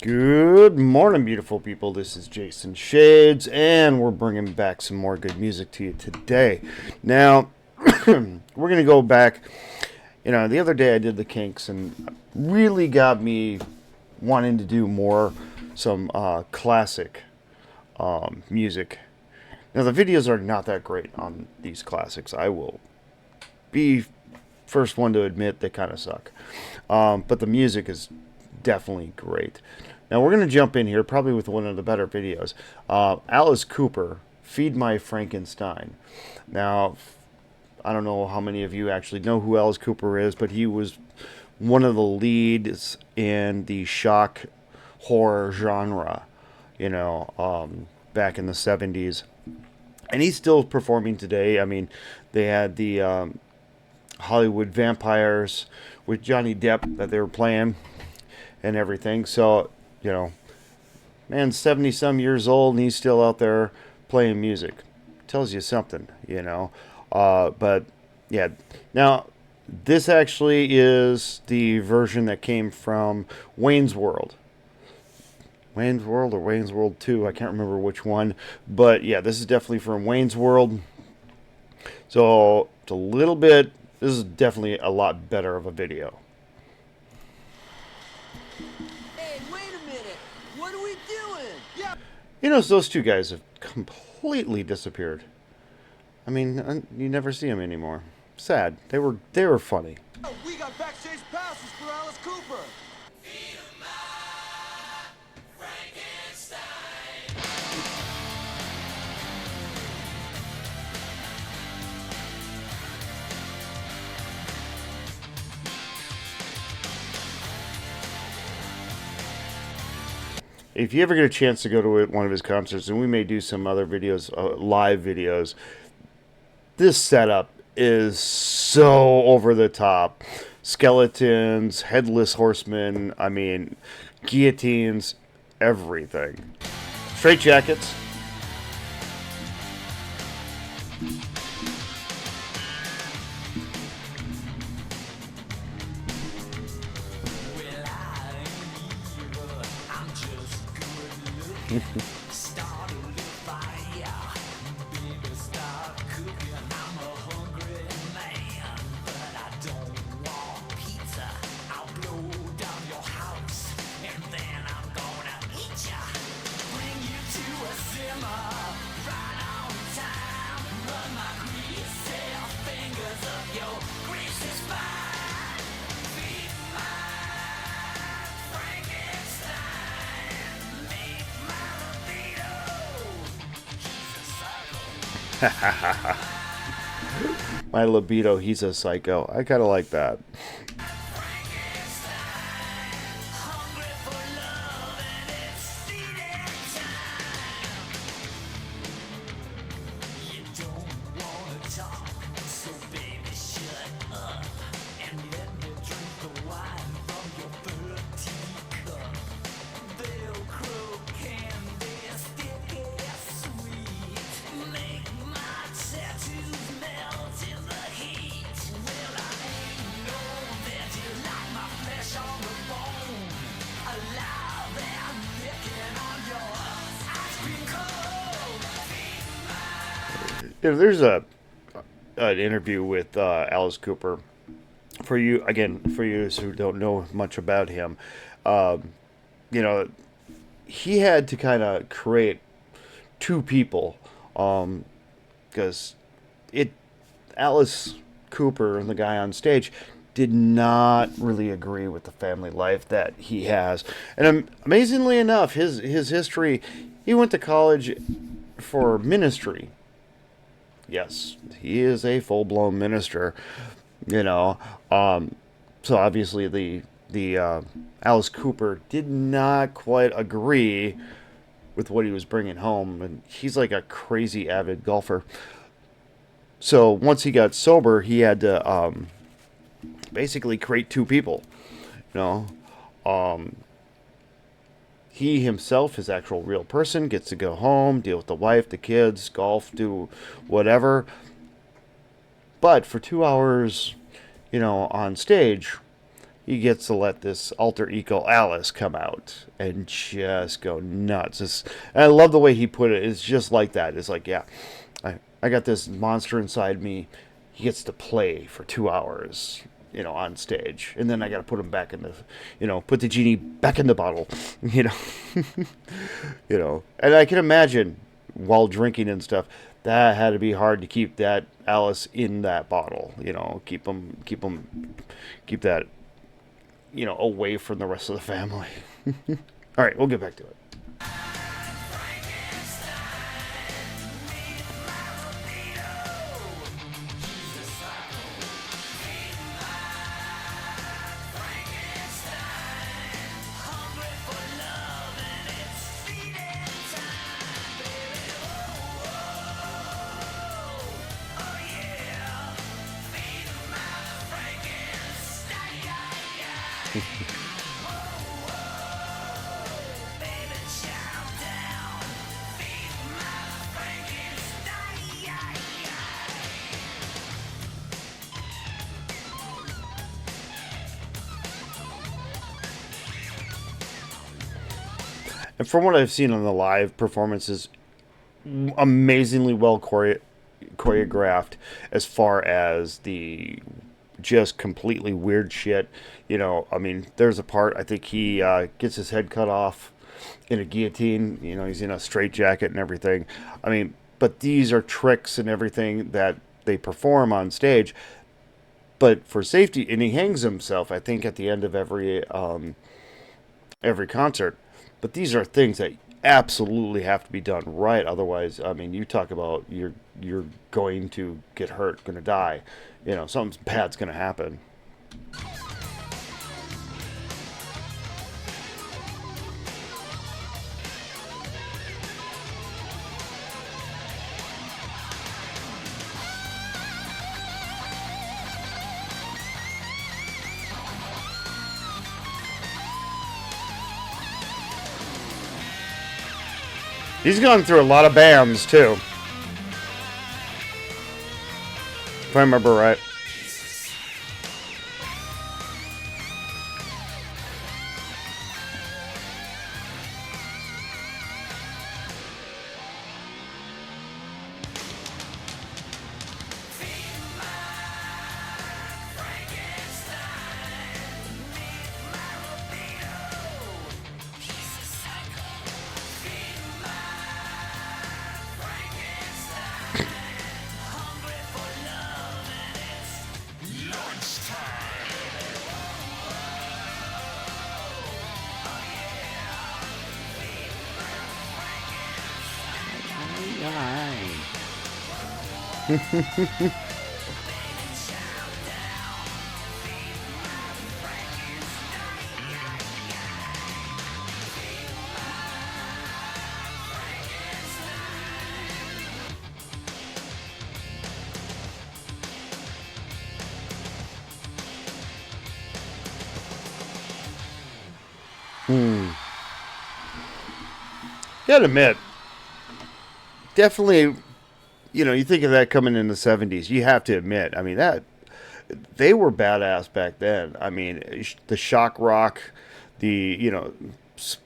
Good morning, beautiful people. This is Jason Shades, and we're bringing back some more good music to you today. Now, we're going to go back. The other day I did the Kinks, and really got me wanting to do some classic music. Now, the videos are not that great on these classics. I will be first one to admit they kind of suck. But the music is definitely great. Now we're going to jump in here probably with one of the better videos. Alice Cooper, Feed My Frankenstein. Now, I don't know how many of you actually know who Alice Cooper is, but he was one of the leads in the shock horror genre, back in the 70s. And he's still performing today. I mean, they had the Hollywood Vampires with Johnny Depp that they were playing and everything. So, man's 70 some years old and he's still out there playing music. Tells you something, but yeah. Now, this actually is the version that came from Wayne's World. Wayne's World or Wayne's World 2, I can't remember which one. But yeah, this is definitely from Wayne's World. So it's this is definitely a lot better of a video. Hey, wait a minute! What are we doing? Yeah. Those two guys have completely disappeared. I mean, you never see them anymore. Sad. They were funny. Oh, we got backstage passes for Alice Cooper. If you ever get a chance to go to one of his concerts, and we may do some other videos, live videos, this setup is so over the top. Skeletons, headless horsemen, guillotines, everything. Straight jackets. My libido, he's a psycho. I kind of like that. There's an interview with Alice Cooper. For you who don't know much about him, he had to kind of create two people, because Alice Cooper and the guy on stage did not really agree with the family life that he has. And amazingly enough, his history, he went to college for ministry. Yes, he is a full-blown minister, So obviously the Alice Cooper did not quite agree with what he was bringing home, and he's like a crazy avid golfer. So once he got sober, he had to basically create two people, He himself, his actual real person, gets to go home, deal with the wife, the kids, golf, do whatever. But for 2 hours, on stage, he gets to let this alter ego Alice come out and just go nuts. And I love the way he put it. It's just like that. It's like, yeah, I got this monster inside me. He gets to play for 2 hours, on stage, and then I got to put him back in the, put the genie back in the bottle, you know, And I can imagine while drinking and stuff, that had to be hard to keep that Alice in that bottle, keep that, away from the rest of the family. All right, we'll get back to it. And from what I've seen on the live performances, amazingly well choreographed as far as the just completely weird shit. I mean, there's a part, I think he gets his head cut off in a guillotine. He's in a straitjacket and everything. I mean, but these are tricks and everything that they perform on stage. But for safety, and he hangs himself, I think, at the end of every concert. But these are things that absolutely have to be done right. Otherwise, I mean, you talk about you're going to get hurt, going to die. Something bad's going to happen. He's gone through a lot of bands, too. If I remember right. Gotta admit, definitely, you think of that coming in the 70s, you have to admit, I mean, that they were badass back then. I mean, the shock rock,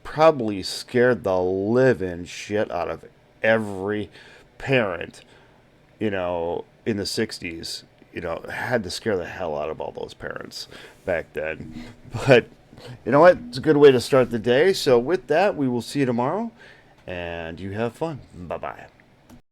probably scared the living shit out of every parent, in the 60s. Had to scare the hell out of all those parents back then. But you know what? It's a good way to start the day. So with that, we will see you tomorrow, and you have fun. Bye-bye.